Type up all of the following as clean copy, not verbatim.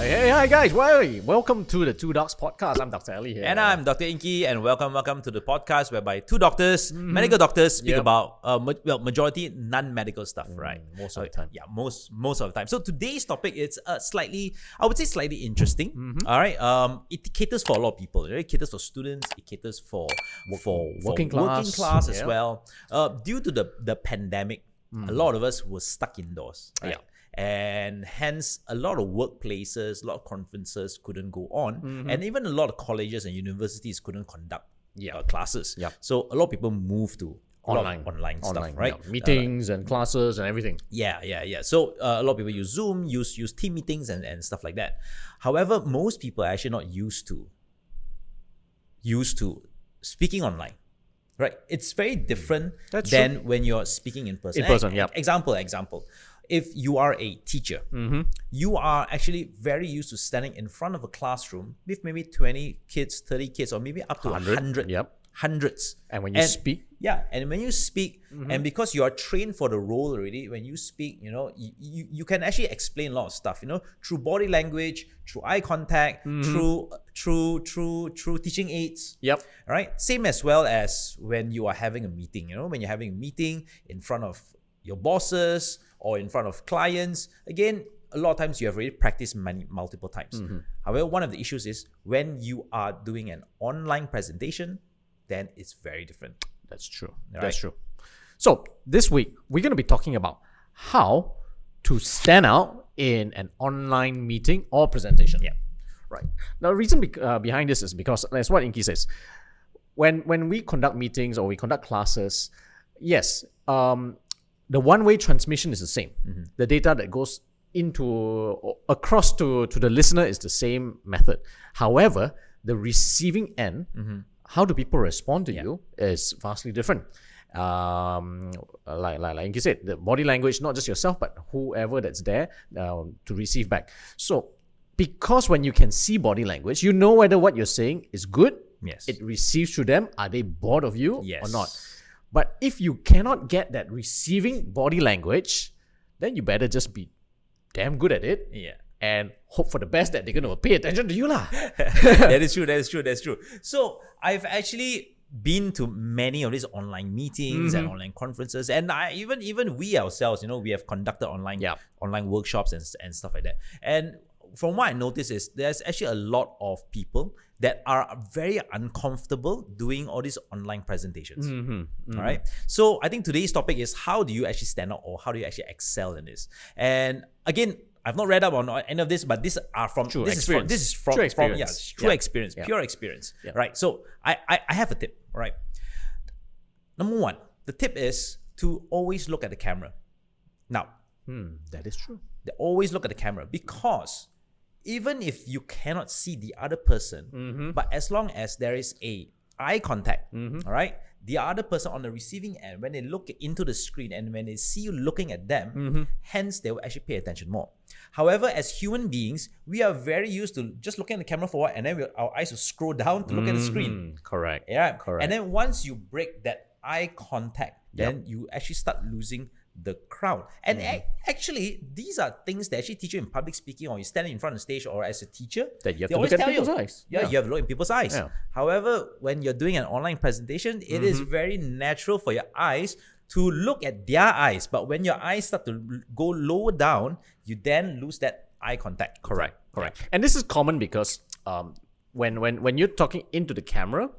Hi guys, welcome to the Two Docs Podcast. I'm Dr. Ali here. And I'm Dr. Ingky, and welcome to the podcast whereby two doctors, medical doctors, speak about majority non-medical stuff, right? Most of the time. Yeah, most of the time. So today's topic is slightly interesting. All right. It caters for a lot of people. Right? It caters for students. It caters for working class as well. Due to the pandemic, a lot of us were stuck indoors. Right? Yeah. And hence a lot of workplaces, a lot of conferences couldn't go on, and even a lot of colleges and universities couldn't conduct classes. So a lot of people moved to online stuff, right? Yeah. Meetings and classes and everything. Yeah. So a lot of people use Zoom, use team meetings and stuff like that. However, most people are actually not used to speaking online. Right? It's very different than when you're speaking in person. Example. If you are a teacher, you are actually very used to standing in front of a classroom with maybe 20 kids, 30 kids, or maybe up to 100. Hundreds. And when you speak? Yeah, and when you speak, and because you are trained for the role already, when you speak, you can actually explain a lot of stuff, through body language, through eye contact, through teaching aids. Yep. Right? Same as well as when you are having a meeting, when you're having a meeting in front of your bosses or in front of clients. Again, a lot of times you have already practiced multiple times. However, one of the issues is when you are doing an online presentation, then it's very different. That's true. Right? That's true. So this week, we're going to be talking about how to stand out in an online meeting or presentation. Yeah. Right. Now, the reason behind this is because, that's what Ingky says, when we conduct meetings or we conduct classes, yes, the one-way transmission is the same. The data that goes across to the listener is the same method. However, the receiving end, how do people respond to you, is vastly different. Like Ingky said, the body language, not just yourself, but whoever that's there to receive back. So, because when you can see body language, you know whether what you're saying is good. Yes. It receives to them. Are they bored of you yes. or not? But if you cannot get that receiving body language, then you better just be damn good at it. Yeah. And hope for the best that they're going to pay attention to you lah. That is true. So I've actually been to many of these online meetings and online conferences, and even we ourselves, we have conducted online workshops and stuff like that. And from what I noticed is there's actually a lot of people that are very uncomfortable doing all these online presentations. All right. So I think today's topic is how do you actually stand out, or how do you actually excel in this? And again, I've not read up on any of this, but these are from true experience. Pure experience. Yeah. Right. So I have a tip. Right. Number one, the tip is to always look at the camera. Now, that is true. They always look at the camera, because even if you cannot see the other person, but as long as there is a eye contact, all right, the other person on the receiving end, when they look into the screen and when they see you looking at them, hence they will actually pay attention more. However, as human beings, we are very used to just looking at the camera for a while, and then our eyes will scroll down to look at the screen. Correct. Yeah. Correct. And then once you break that eye contact, then you actually start losing the crowd. And actually, these are things that actually teach you in public speaking, or you stand in front of the stage, or as a teacher, that you have to look at people's eyes. Yeah, you have to look in people's eyes. Yeah. However, when you're doing an online presentation, it is very natural for your eyes to look at their eyes. But when your eyes start to go lower down, you then lose that eye contact. Correct. And this is common because when you're talking into the camera,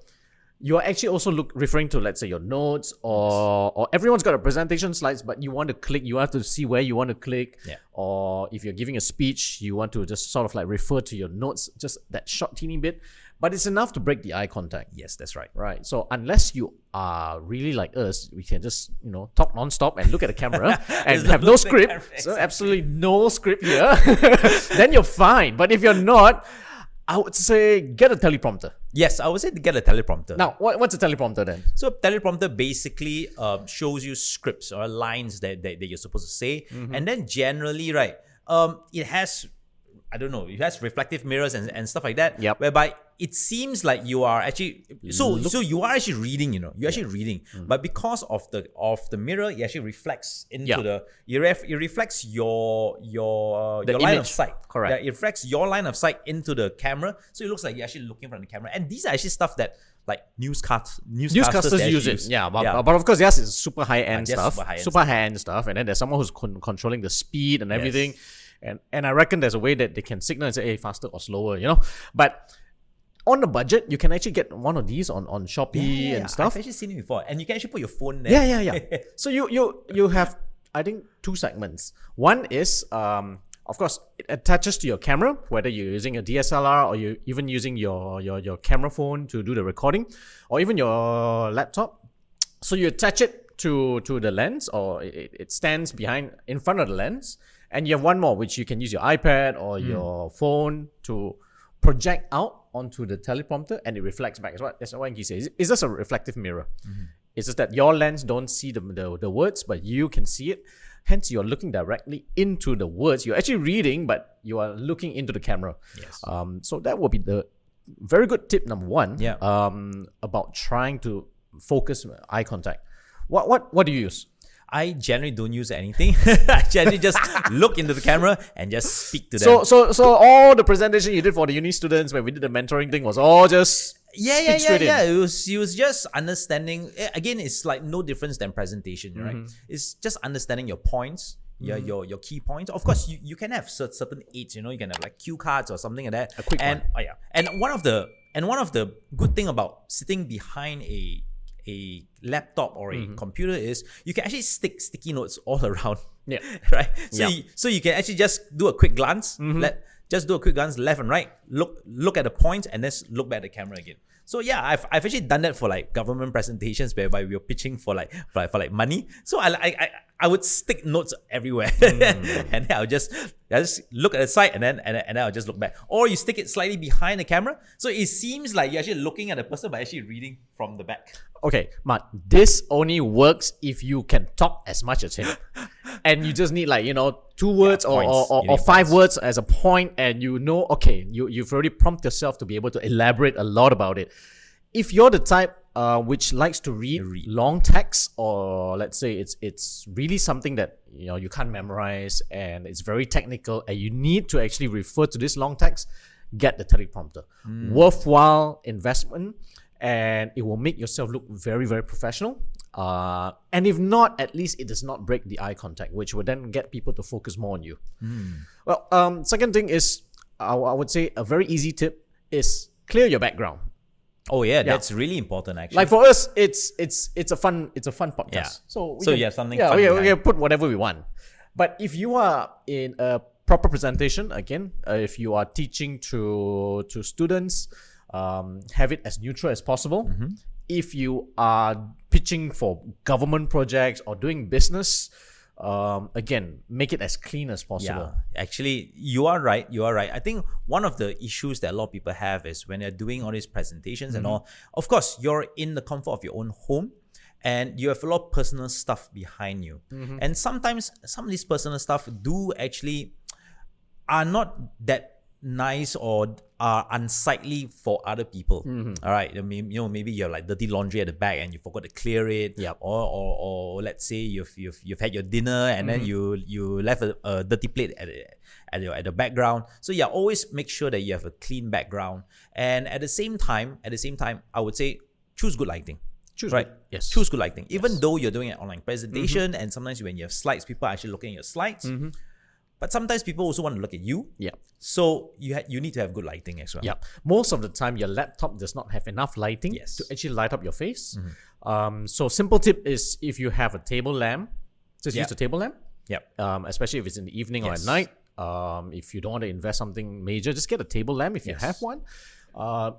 you're actually also referring to, let's say, your notes, or everyone's got a presentation slides, but you want to click, you have to see where you want to click. Yeah. Or if you're giving a speech, you want to just sort of like refer to your notes, just that short teeny bit. But it's enough to break the eye contact. Yes, that's right. Right. So unless you are really like us, we can just, talk nonstop and look at the camera and have no script. So absolutely no script here. Then you're fine. But if you're not, I would say get a teleprompter. Yes, I would say to get a teleprompter. Now, what's a teleprompter then? So teleprompter basically shows you scripts or lines that you're supposed to say. And then generally, right, it has I don't know, it has reflective mirrors and stuff like that. Yep. Whereby it seems like you are actually so you are actually reading, you're actually reading. But because of the mirror, it actually reflects into it reflects your line of sight. Correct. Yeah, it reflects your line of sight into the camera. So it looks like you're actually looking from the camera. And these are actually stuff that like newscasters use it. Yeah, but of course, yes, it's super high-end stuff. Super high-end stuff. And then there's someone who's controlling the speed and everything. And I reckon there's a way that they can signal and say, hey, faster or slower, But on the budget, you can actually get one of these on Shopee and stuff. I've actually seen it before. And you can actually put your phone there. Yeah. So you have, I think, two segments. One is, of course, it attaches to your camera, whether you're using a DSLR or you're even using your camera phone to do the recording, or even your laptop. So you attach it to the lens, or it stands in front of the lens. And you have one more, which you can use your iPad or your phone to project out onto the teleprompter, and it reflects back. That's what Ingky says. It's just a reflective mirror. It's just that your lens don't see the words, but you can see it. Hence, you're looking directly into the words. You're actually reading, but you are looking into the camera. Yes. So that would be the very good tip number one. Yeah. About trying to focus eye contact. What do you use? I generally don't use anything. I generally just look into the camera and just speak to them. So all the presentation you did for the uni students when we did the mentoring thing was all just Yeah. It was just understanding. Again, it's like no difference than presentation, right? It's just understanding your points, your key points. Of course, you can have certain aids. You can have like cue cards or something like that. A quick one. And one of the good thing about sitting behind a laptop or a computer is you can actually stick sticky notes all around. Yeah. Right. So you can actually just do a quick glance. Just do a quick glance left and right. Look at the points and then look back at the camera again. So yeah, I've actually done that for like government presentations whereby we were pitching for like money. So I would stick notes everywhere, and then I'll just look at the side and then I'll just look back. Or you stick it slightly behind the camera, so it seems like you're actually looking at the person but actually reading from the back. Okay, Matt, this only works if you can talk as much as him. And you just need like, 2 words or 5 words as a point, and okay, you've already prompted yourself to be able to elaborate a lot about it. If you're the type which likes to read long text, or let's say it's really something that you can't memorize and it's very technical and you need to actually refer to this long text, get the teleprompter. Worthwhile investment, and it will make yourself look very, very professional. And if not, at least it does not break the eye contact, which will then get people to focus more on you. Well, second thing is, I would say a very easy tip is clear your background. Oh yeah, that's really important actually. Like for us, it's a fun podcast. Yeah. So you have something fun. We can put whatever we want. But if you are in a proper presentation, again, if you are teaching to students, have it as neutral as possible. If you are pitching for government projects or doing business, again, make it as clean as possible. Yeah, actually, you are right. I think one of the issues that a lot of people have is when they're doing all these presentations and all, of course, you're in the comfort of your own home and you have a lot of personal stuff behind you. And sometimes some of these personal stuff are not that nice or are unsightly for other people. All right, maybe you have like dirty laundry at the back and you forgot to clear it. Or let's say you've had your dinner and then you left a dirty plate at the background. So yeah, always make sure that you have a clean background. And at the same time, I would say choose good lighting. Choose good lighting. Even though you're doing an online presentation and sometimes when you have slides, people are actually looking at your slides. But sometimes people also want to look at you. So you need to have good lighting as well. Most of the time, your laptop does not have enough lighting to actually light up your face. So simple tip is if you have a table lamp, just use the table lamp. Especially if it's in the evening or at night. If you don't want to invest something major, just get a table lamp if you have one.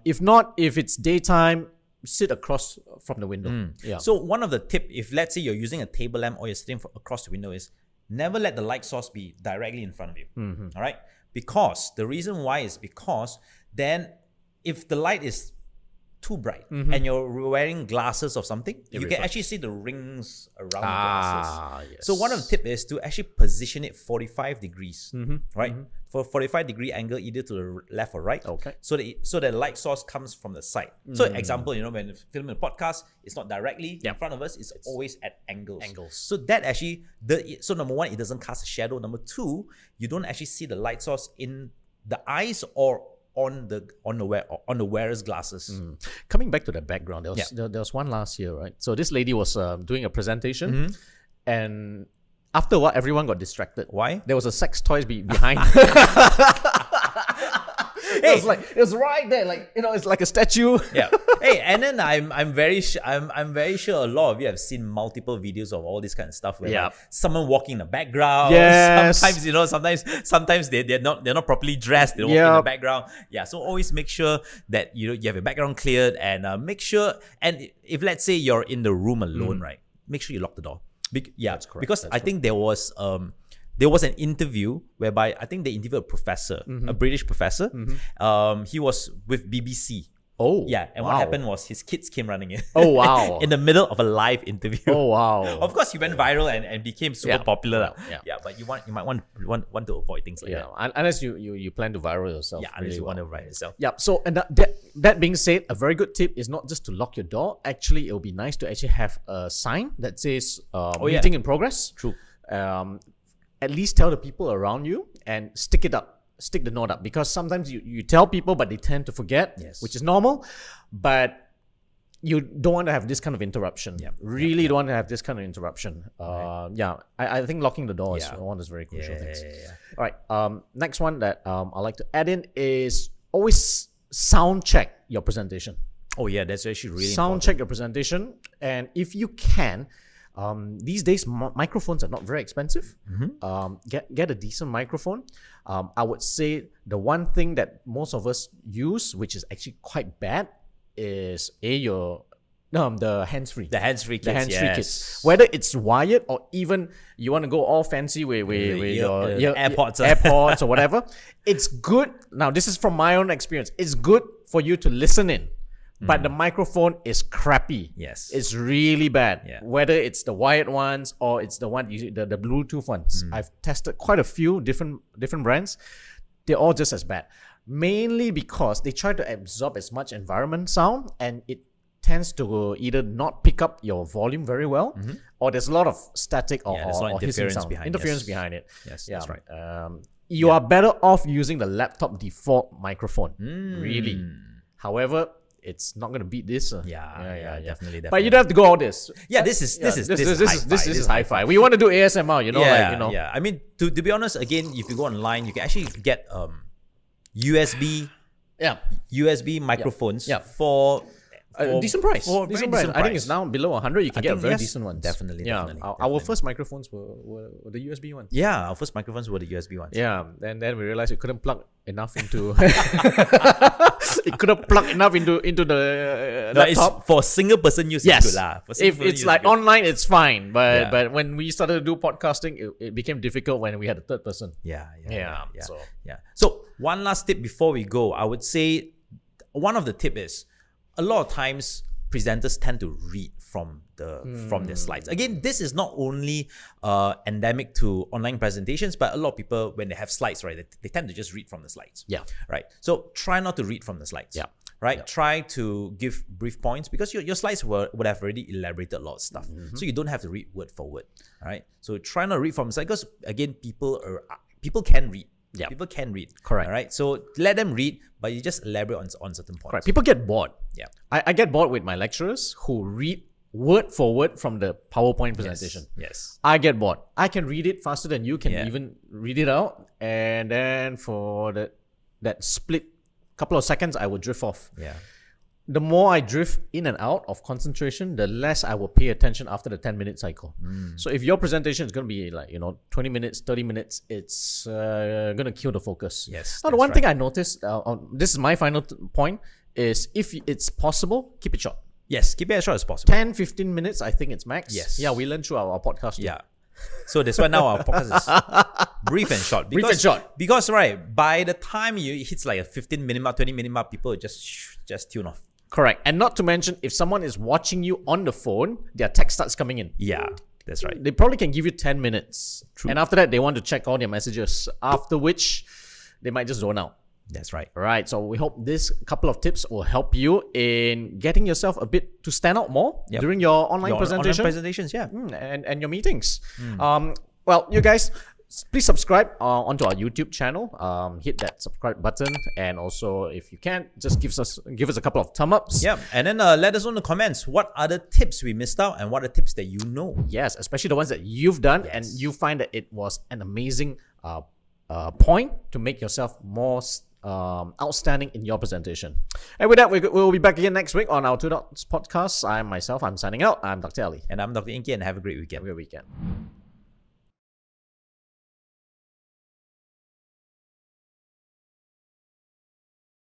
If not, if it's daytime, sit across from the window. So one of the tips, if let's say you're using a table lamp or you're sitting across the window, is never let the light source be directly in front of you. All right? Because the reason why is because then if the light is too bright and you're wearing glasses of something, you can reflects. actually see the rings around the glasses. Yes. So one of the tips is to actually position it 45 degrees, right? For a 45-degree angle, either to the left or right. Okay. So the light source comes from the side. So example, when filming a podcast, it's not directly in front of us, it's always at angles. So that actually, so number one, it doesn't cast a shadow. Number two, you don't actually see the light source in the eyes or on the wearer's glasses. Coming back to the background, there was one last year, right? So this lady was doing a presentation, and after a while, everyone got distracted. Why? There was a sex toys behind. It was right there, it's like a statue. Yeah. Hey, and then I'm very sure a lot of you have seen multiple videos of all this kind of stuff where like, someone walking in the background. Yes. Sometimes they're not properly dressed. They walk in the background. Yeah. So always make sure that you have your background cleared and make sure. And if let's say you're in the room alone, right, make sure you lock the door. That's correct. Because I think there was an interview whereby I think they interviewed a professor, a British professor. He was with BBC. Oh, yeah. And what happened was his kids came running in. Oh, wow. In the middle of a live interview. Oh, wow. Of course, he went viral and became super popular. Yeah. But you might want to avoid things like that. Unless you plan to viral yourself. Yeah, unless you want to viral yourself. Yeah. So and that being said, a very good tip is not just to lock your door. Actually, it would be nice to actually have a sign that says meeting in progress. True. At least tell the people around you and stick the note up, because sometimes you tell people but they tend to forget, which is normal, but you don't want to have this kind of interruption. Don't want to have this kind of interruption. I think locking the door is one of those very crucial things. All right, next one that I like to add in is always sound check your presentation. Oh yeah, that's actually really sound check your presentation, and if you can, these days microphones are not very expensive. Get a decent microphone. I would say the one thing that most of us use, which is actually quite bad, is the hands-free. The hands-free kits. Whether it's wired or even you want to go all fancy with your AirPods or whatever. It's good. Now, this is from my own experience. It's good for you to listen in. But the microphone is crappy. Yes. It's really bad. Whether it's the wired ones or it's the Bluetooth ones. I've tested quite a few different brands. They're all just as bad. Mainly because they try to absorb as much environment sound, and it tends to either not pick up your volume very well, or there's a lot of static or hissing sound. Interference behind it. Yes, that's right. You are better off using the laptop default microphone. Really. However, it's not gonna beat this. Definitely. But you don't have to go all this. Yeah, this is hi-fi. We want to do ASMR, Yeah. I mean, to be honest, again, if you go online, you can actually get USB microphones for decent price. Decent price. I think it's now below 100. You can get a very decent one. Definitely. Our first microphones were the USB ones. Yeah, our first microphones were the USB ones. Yeah, and then we realized we couldn't plug enough into. It couldn't plug enough into the laptop. For single person use. Yes. It's good, if it's like online, it's fine. But when we started to do podcasting, it became difficult when we had a third person. So one last tip before we go, I would say one of the tip is, a lot of times presenters tend to read from their slides. Again, this is not only endemic to online presentations, but a lot of people, when they have slides, right, they tend to just read from the slides. Right. So try not to read from the slides. Right. Try to give brief points, because your slides would have already elaborated a lot of stuff. So you don't have to read word for word. All right. So try not to read from the slides, because again, people can read. People can read. Correct. All right. So let them read, but you just elaborate on certain points. Correct. People get bored. I get bored with my lecturers who read word for word from the PowerPoint presentation. Yes. I get bored. I can read it faster than you can even read it out. And then for that split couple of seconds, I would drift off. The more I drift in and out of concentration, the less I will pay attention after the 10-minute cycle. So if your presentation is going to be 20 minutes, 30 minutes, it's going to kill the focus. Now, the one thing I noticed, this is my final point, is if it's possible, keep it short. Yes, keep it as short as possible. 10-15 minutes, I think it's max. Yes. Yeah, we learned through our podcast too. Yeah. So that's why now our podcast is brief and short. Because right, by the time it hits like a 15-minute mark, 20-minute mark, people just tune off. Correct. And not to mention, if someone is watching you on the phone, their text starts coming in. Yeah, that's right. They probably can give you 10 minutes. True. And after that, they want to check all their messages, after which they might just zone out. That's right. All right. So we hope this couple of tips will help you in getting yourself a bit to stand out more during your online presentation. Online presentations, yeah. And your meetings. Well, you guys, please subscribe onto our YouTube channel. Hit that subscribe button, and also if you can, just give us a couple of thumb ups. Yeah, and then let us know in the comments what other tips we missed out and what are tips that you know. Yes, especially the ones that you've done and you find that it was an amazing point to make yourself more outstanding in your presentation. And with that, we'll be back again next week on our Two Dots podcast. I'm signing out. I'm Dr. Ali. And I'm Dr. Ingky, and have a great weekend. Have a great weekend.